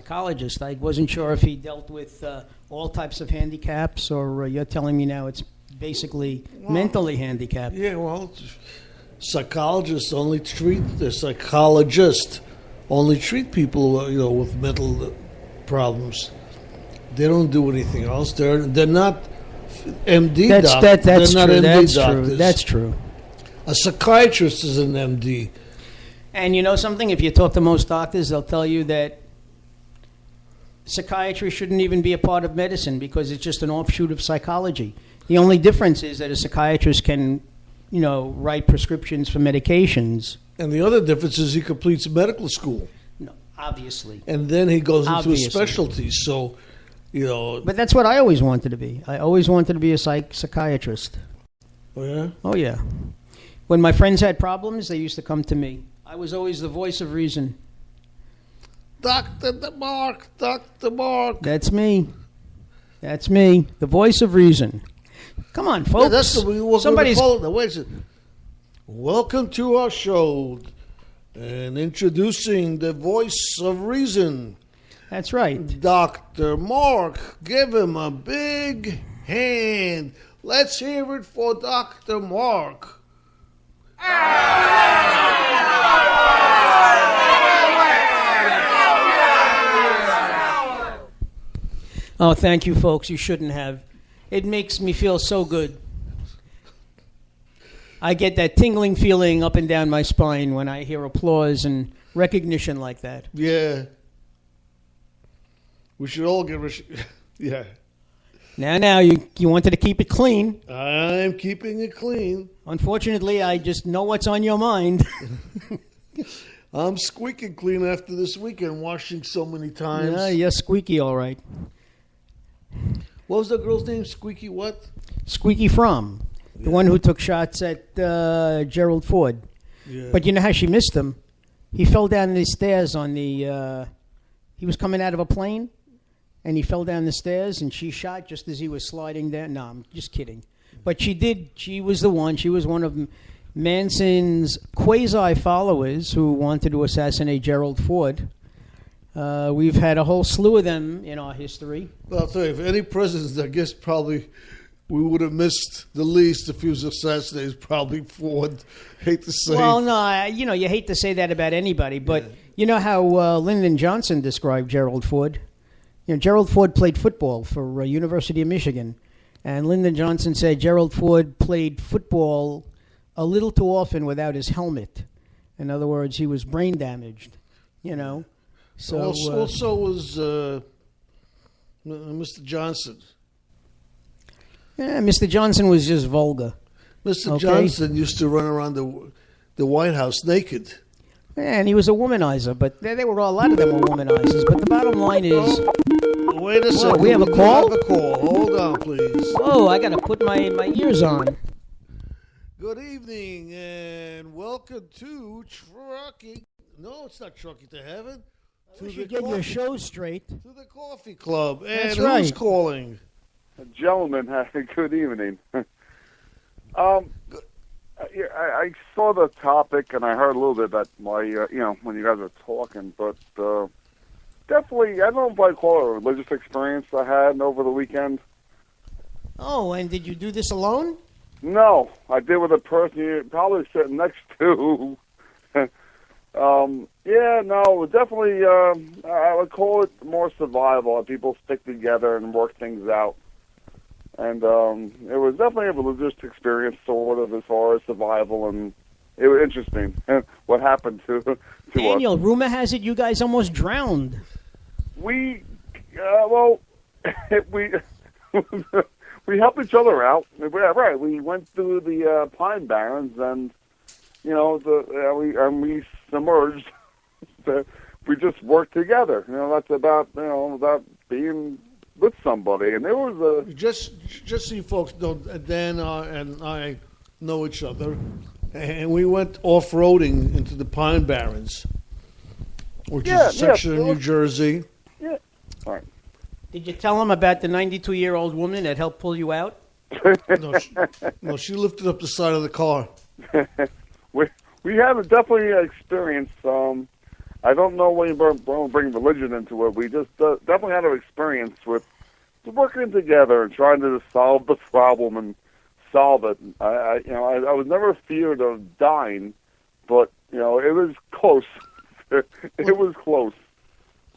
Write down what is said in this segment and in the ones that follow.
psychologist. I wasn't sure if he dealt with all types of handicaps, or you're telling me now it's basically mentally handicapped. Yeah, well, psychologists only treat people, with mental problems. They don't do anything else. They're not MD doctors. That's they're not true. MD That's doctors. true. That's true. A psychiatrist is an MD. And you know something? If you talk to most doctors, they'll tell you that psychiatry shouldn't even be a part of medicine because it's just an offshoot of psychology. The only difference is that a psychiatrist can, write prescriptions for medications. And the other difference is he completes medical school. No, obviously. And then he goes into a specialty. So, But that's what I always wanted to be. I always wanted to be a psychiatrist. Oh, yeah? Oh, yeah. When my friends had problems, they used to come to me. I was always the voice of reason. Dr. Mark. That's me. The voice of reason. Come on, folks. Yeah, that's the way we're going to call it. Wait a second. Welcome to our show. And introducing the voice of reason. That's right. Dr. Mark. Give him a big hand. Let's hear it for Dr. Mark. Oh, thank you, folks. You shouldn't have. It makes me feel so good. I get that tingling feeling up and down my spine when I hear applause and recognition like that. Yeah. We should all give yeah. Now, you wanted to keep it clean. I'm keeping it clean. Unfortunately, I just know what's on your mind. I'm squeaking clean after this weekend, washing so many times. Yeah, you're squeaky, all right. What was the girl's name? Squeaky what? Squeaky Fromm. The one who took shots at Gerald Ford. Yeah. But you know how she missed him? He fell down the stairs on the... he was coming out of a plane, and he fell down the stairs, and she shot just as he was sliding down. No, I'm just kidding. But she did. She was the one. She was one of Manson's quasi-followers who wanted to assassinate Gerald Ford. We've had a whole slew of them in our history. Well, I'll tell you, if any presidents, I guess probably we would have missed the least if he was assassinated, probably Ford. Hate to say. Well, no, you hate to say that about anybody, but you know how Lyndon Johnson described Gerald Ford? Gerald Ford played football for University of Michigan, and Lyndon Johnson said Gerald Ford played football a little too often without his helmet. In other words, he was brain damaged, So also was Mr. Johnson. Yeah, Mr. Johnson was just vulgar. Mr. Johnson used to run around the White House naked. Yeah, and he was a womanizer, but they were a lot of them were womanizers. But the bottom line is... Wait a second. We have a call? We have a call. Hold on, please. Oh, I got to put my ears on. Good evening, and welcome to Trucking. No, it's not Trucking to Heaven. You should get your show straight. To the Coffee Club. And That's right. Who's calling? Gentlemen, good evening. I saw the topic and I heard a little bit about my, when you guys were talking, but definitely, I don't know if I'd call it a religious experience I had over the weekend. Oh, and did you do this alone? No, I did with a person you're probably sitting next to. Definitely, I would call it more survival. People stick together and work things out. And it was definitely a religious experience, sort of, as far as survival, and it was interesting what happened to Daniel, us. rumor has it you guys almost drowned. We we helped each other out. Right, we went through the Pine Barrens, and we submerged. We just worked together. That's about being with somebody, and there was a just so you folks know, Dan and I know each other, and we went off-roading into the Pine Barrens, which is a section of New Jersey. Yeah. All right. Did you tell him about the 92-year-old woman that helped pull you out? No, she lifted up the side of the car. We have definitely experienced I don't know when you bring religion into it. We just definitely had an experience with working together and trying to solve the problem and solve it. I was never feared of dying, but it was close. It was close.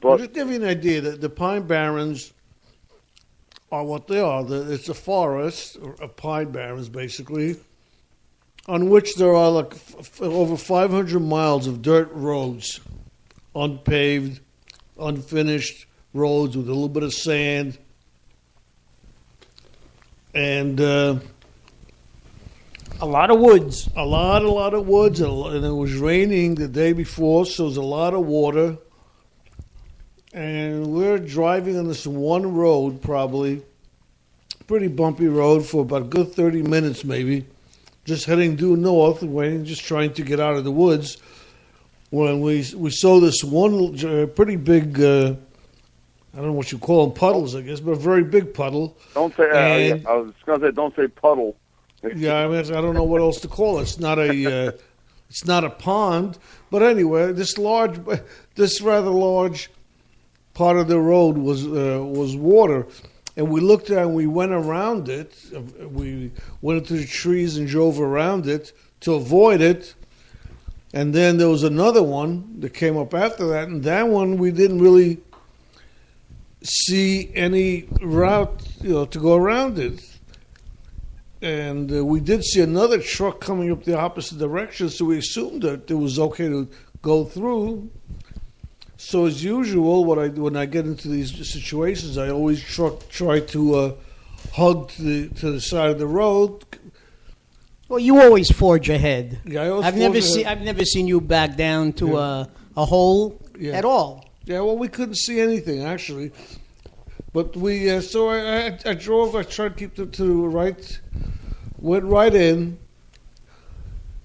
But just give you an idea, the Pine Barrens are what they are. It's a forest, or pine barrens, basically, on which there are like over 500 miles of dirt roads, unpaved, unfinished roads with a little bit of sand. And A lot of woods. a lot of woods, and it was raining the day before, so there's a lot of water. And we're driving on this one road, probably, pretty bumpy road, for about a good 30 minutes maybe, just heading due north, waiting, just trying to get out of the woods, when we saw this one pretty big, I don't know what you call them, puddles, I guess, but a very big puddle. don't say. I was just gonna say, don't say puddle. Yeah, I mean, I don't know what else to call it. It's not a, it's not a pond, but anyway, this rather large part of the road was water, and we looked at it and we went around it. We went into the trees and drove around it to avoid it. And then there was another one that came up after that, and that one we didn't really see any route, to go around it. And we did see another truck coming up the opposite direction, so we assumed that it was okay to go through. So as usual, when I get into these situations, I always try to hug to the side of the road. Well, you always forge ahead. Yeah, I always I've never seen you back down to a hole at all. Yeah, well, we couldn't see anything actually, but we. So I drove. I tried to keep to the right. Went right in.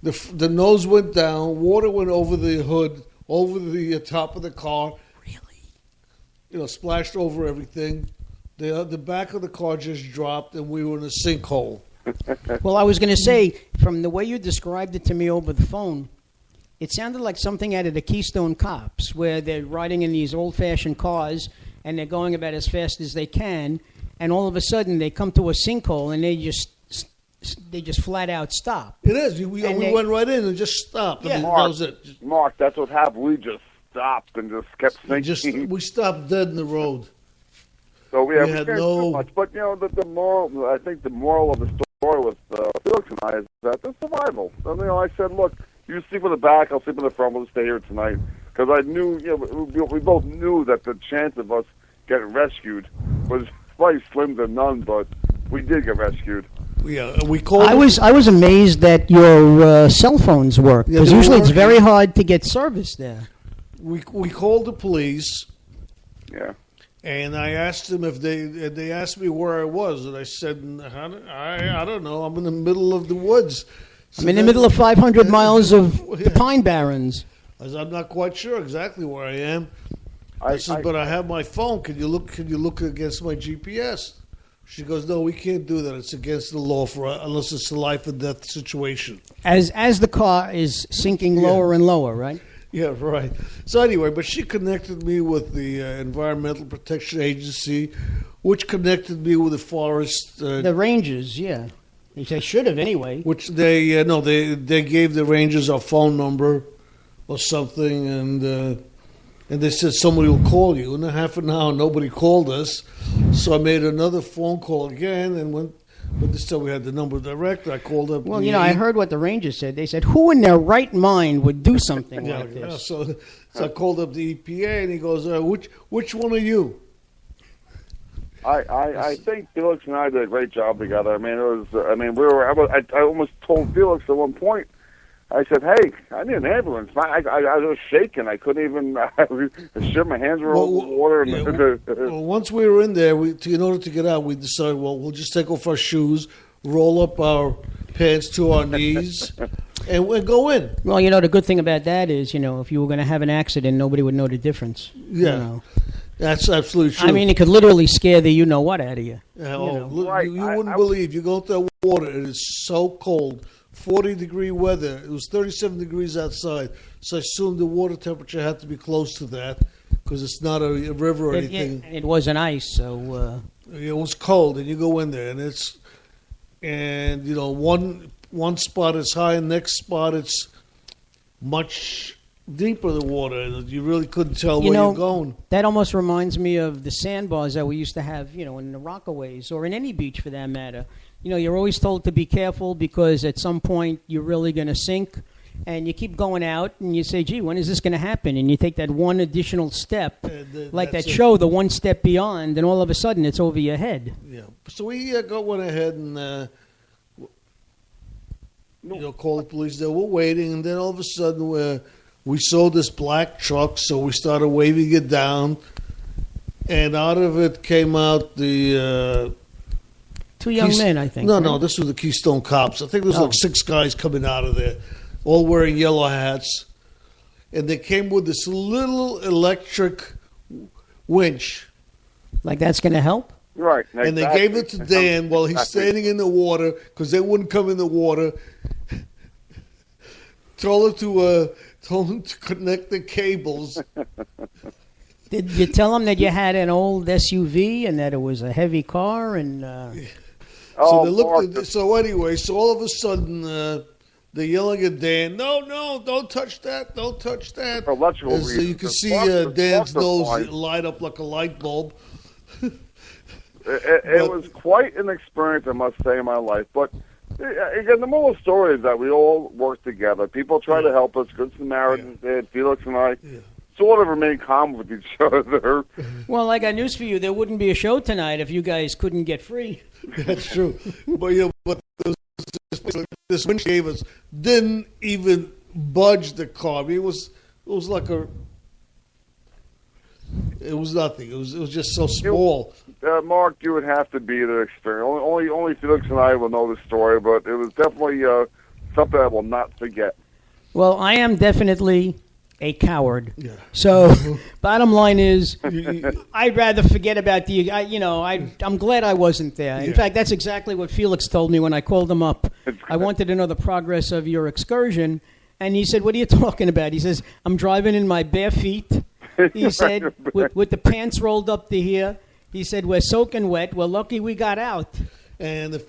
The nose went down. Water went over the hood, over the top of the car. Really? Splashed over everything. The back of the car just dropped, and we were in a sinkhole. Well, I was going to say, from the way you described it to me over the phone, it sounded like something out of the Keystone Cops, where they're riding in these old-fashioned cars, and they're going about as fast as they can, and all of a sudden they come to a sinkhole, and they just flat out stop. It is. We went right in and just stopped. Yeah. I mean, that was it. Mark, that's what happened. We just stopped and just kept thinking. We stopped dead in the road. So we had cared no- too much. But the moral. I think the moral of the story with Felix and I is that it's survival. And, I said, look, you sleep in the back, I'll sleep in the front. We'll stay here tonight because I knew. We both knew that the chance of us getting rescued was probably slim to none, but we did get rescued. Yeah, we called. I was amazed that your cell phones work, Yeah, because they usually were it's very hard to get service there. We called the police. Yeah. And I asked them if they asked me where I was, and I said, I don't know. I'm in the middle of the woods. So I'm in the middle of 500 miles of the Pine Barrens. I said, I'm not quite sure exactly where I am. I said, but I have my phone. Can you look against my GPS? She goes, no, we can't do that. It's against the law unless it's a life and death situation. As the car is sinking lower and lower, right? Yeah, right. So anyway, but she connected me with the Environmental Protection Agency, which connected me with the forest. The rangers, yeah. They should have anyway. Which they gave the rangers our phone number or something, and they said somebody will call you. In a half an hour, nobody called us, so I made another phone call again, and but this time we had the number direct. I called up. Well, I heard what the rangers said. They said, "Who in their right mind would do something like this?" So I called up the EPA, and he goes, "Which one are you?" I think Felix and I did a great job together. I mean, I almost told Felix at one point. I said, "Hey, I need an ambulance." I was shaking. I couldn't even. My hands were over water. Well, once we were in there, in order to get out, we decided, we'll just take off our shoes, roll up our pants to our knees, and we'll go in. Well, the good thing about that is, if you were going to have an accident, nobody would know the difference. Yeah. That's absolutely true. I mean, it could literally scare the you-know-what out of you. You wouldn't believe. You go into that water, it is so cold, 40-degree weather. It was 37 degrees outside, so I assumed the water temperature had to be close to that because it's not a river or anything. It wasn't ice, so It was cold, and you go in there, and you know, one spot is high, and next spot it's much deeper the water, and you really couldn't tell where you're going. That almost reminds me of the sandbars that we used to have, in the Rockaways or in any beach for that matter. You're always told to be careful because at some point you're really going to sink, and you keep going out, and you say, gee, when is this going to happen? And you take that one additional step, like that show, the one step beyond, and all of a sudden it's over your head. Yeah. So we went ahead and called the police. They were waiting, and then all of a sudden we saw this black truck, so we started waving it down, and out of it came out the... Two young men, I think. No, this was the Keystone Cops. I think there was like 6 guys coming out of there, all wearing yellow hats, and they came with this little electric winch. Like that's going to help? Right. Exactly. And they gave it to Dan while he's standing in the water because they wouldn't come in the water. Told him to connect the cables. Did you tell him that you had an old SUV and that it was a heavy car? And so they looked. So anyway, so all of a sudden they're yelling at Dan, "No, don't touch that! Don't touch that!" Electrical so you can see Dan's nose light up like a light bulb. It was quite an experience, I must say, in my life. But again, the moral story is that we all work together. People try to help us. Good Samaritans did. Felix and I sort of remain calm with each other. Well, I got news for you. There wouldn't be a show tonight if you guys couldn't get free. That's true. But this winch gave us didn't even budge the car. I mean, it was like it was nothing. It was just so small. Mark, you would have to be the experience. Only Felix and I will know the story, but it was definitely something I will not forget. Well, I am definitely a coward. Yeah. So, bottom line is, I'd rather forget about I'm glad I wasn't there. In fact, that's exactly what Felix told me when I called him up. I wanted to know the progress of your excursion, and he said, "What are you talking about?" He says, "I'm driving in my bare feet." He said, with the pants rolled up to here. He said, "We're soaking wet. We're lucky we got out." And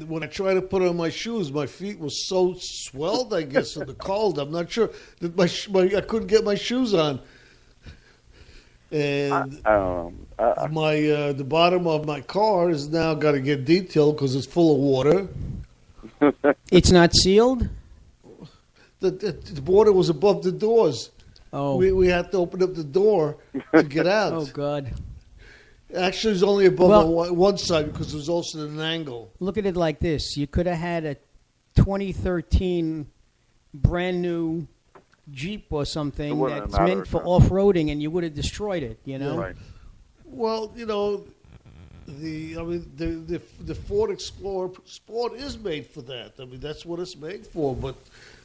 when I tried to put on my shoes, my feet were so swelled, I guess, in the cold. I'm not sure that I couldn't get my shoes on. And the bottom of my car is now got to get detailed because it's full of water. It's not sealed? The water was above the doors. Oh. We had to open up the door to get out. Oh, God. Actually, it was only above on one side because it was also at an angle. Look at it like this. You could have had a 2013 brand new Jeep or something that's meant for off-roading, and you would have destroyed it, Right. Well, the Ford Explorer Sport is made for that. I mean, that's what it's made for. But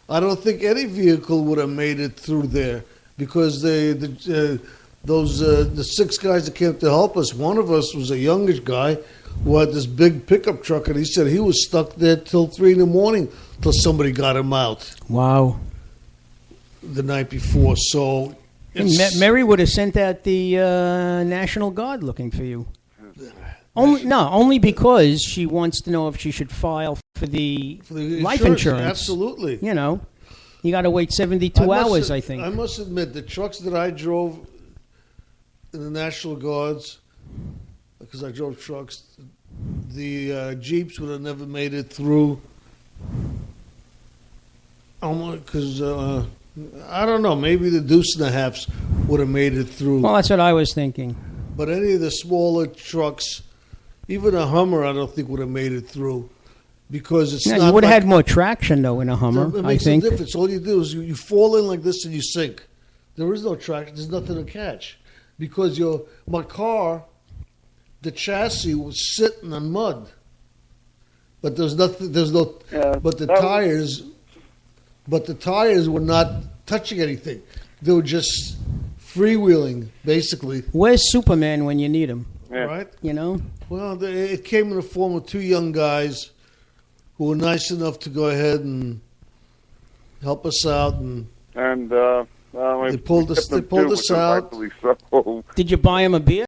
I don't think any vehicle would have made it through there because the 6 guys that came to help us, one of us was a youngish guy who had this big pickup truck, and he said he was stuck there till 3 a.m. till somebody got him out. Wow. The night before, so... Mary would have sent out the National Guard looking for you. Only because she wants to know if she should file for the life insurance. Absolutely. You got to wait 72 hours, I think. I must admit, the trucks that I drove in the National Guards, because I drove trucks, the Jeeps would have never made it through. Because I don't know, maybe the Deuce and a Halves would have made it through. Well, that's what I was thinking. But any of the smaller trucks, even a Hummer, I don't think would have made it through. Because it's not. You would have had more traction, though, in a Hummer, it I makes think. No difference. All you do is you fall in like this and you sink. There is no traction. There's nothing to catch. Because my car, the chassis was sitting on mud. But there's nothing. There's no. Yeah, but the tires were not touching anything. They were just freewheeling, basically. Where's Superman when you need him? Yeah. Right? You know? Well, it came in the form of 2 young guys who were nice enough to go ahead and help us out, and And they pulled us out. rightfully so. Did you buy him a beer?